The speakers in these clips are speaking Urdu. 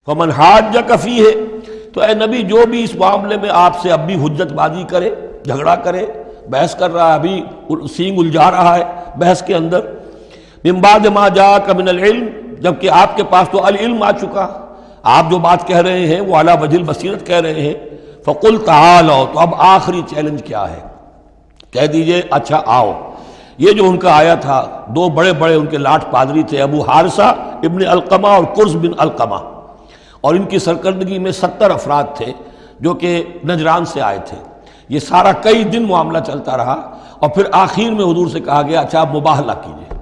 فمن حاجک فیہ، تو اے نبی جو بھی اس معاملے میں آپ سے اب بھی حجت بازی کرے، جھگڑا کرے، بحث کر رہا ہے، ابھی سینگ الجھا رہا ہے بحث کے اندر، من بعد ما جاءک من العلم، جبکہ آپ کے پاس تو العلم آ چکا، آپ جو بات کہہ رہے ہیں وہ علی وجہ البصیرت کہہ رہے ہیں، فقل تعالوا، تو اب آخری چیلنج کیا ہے؟ کہہ دیجئے اچھا آؤ۔ یہ جو ان کا آیا تھا، دو بڑے بڑے ان کے لاٹ پادری تھے، ابو حارثہ ابن علقمہ اور قرظ بن علقمہ، اور ان کی سرکردگی میں 70 افراد تھے جو کہ نجران سے آئے تھے۔ یہ سارا کئی دن معاملہ چلتا رہا، اور پھر آخر میں حضور سے کہا گیا اچھا آپ مباہلہ کیجئے،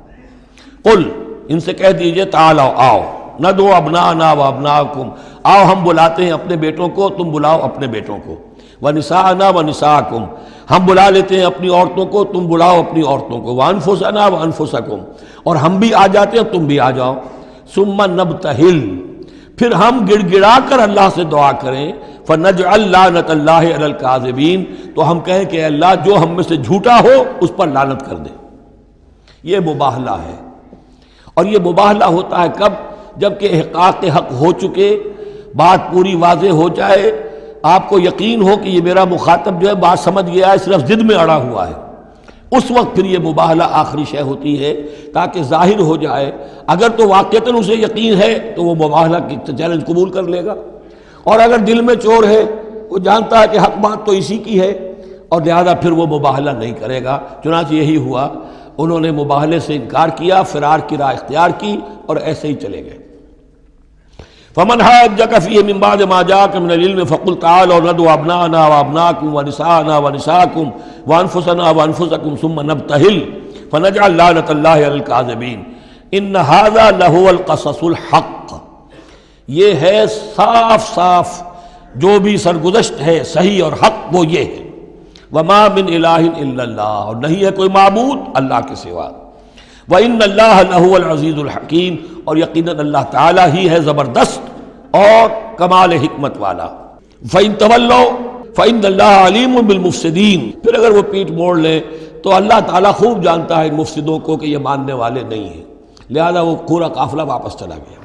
قل، ان سے کہہ دیجئے تعالوا، آؤ، ندعو ابناءنا و ابناءکم، آؤ ہم بلاتے ہیں اپنے بیٹوں کو، تم بلاؤ اپنے بیٹوں کو، ونساءنا ونساءکم، ہم بلا لیتے ہیں اپنی عورتوں کو، تم بلاؤ اپنی عورتوں کو، وانفسنا وانفسکم، اور ہم بھی آ جاتے ہیں تم بھی آ جاؤ، ثم نبتہل، پھر ہم گڑ گڑا کر اللہ سے دعا کریں، فنجعل لعنت اللہ علی الکاذبین، تو ہم کہیں کہ اللہ جو ہم میں سے جھوٹا ہو اس پر لعنت کر دے۔ یہ مباہلہ ہے، اور یہ مباہلہ ہوتا ہے کب؟ جب کہ احقاق حق ہو چکے، بات پوری واضح ہو جائے، آپ کو یقین ہو کہ یہ میرا مخاطب جو ہے بات سمجھ گیا ہے، صرف ضد میں اڑا ہوا ہے، اس وقت پھر یہ مباہلہ آخری شے ہوتی ہے، تاکہ ظاہر ہو جائے۔ اگر تو واقعتاً اسے یقین ہے تو وہ مباہلہ کی چیلنج قبول کر لے گا، اور اگر دل میں چور ہے، وہ جانتا ہے کہ حق بات تو اسی کی ہے، اور لہذا پھر وہ مباہلہ نہیں کرے گا۔ چنانچہ یہی ہوا، انہوں نے مباہلے سے انکار کیا، فرار کی راہ اختیار کی، اور ایسے ہی چلے گئے۔ فمن حاجک فیہ من بعد ما جاءک من العلم فقل تعالوا ندعو ابناءنا وابناءکم ونساءنا ونساءکم وانفسنا وانفسکم ثم نبتہل فنجعل لعنت اللہ علی الکاذبین ان ھذا لہو القصص الحق، یہ ہے صاف صاف جو بھی سرگزشت ہے صحیح اور حق، وہ یہ ہے، وما من الہ الا اللہ، اور نہیں ہے کوئی معبود اللہ کے سوا، وَإِنَّ اللَّهَ لَهُوَ الْعَزِيزُ الْحَكِيمُ، اور یقیناً اللہ تعالیٰ ہی ہے زبردست اور کمال حکمت والا۔ فَإِن تَوَلَّوْا فَإِنَّ اللَّهَ عَلِيمٌ بِالْمُفْسِدِينَ، پھر اگر وہ پیٹھ موڑ لیں تو اللہ تعالیٰ خوب جانتا ہے ان مفسدوں کو کہ یہ ماننے والے نہیں ہیں، لہذا وہ پورا قافلہ واپس چلا گیا۔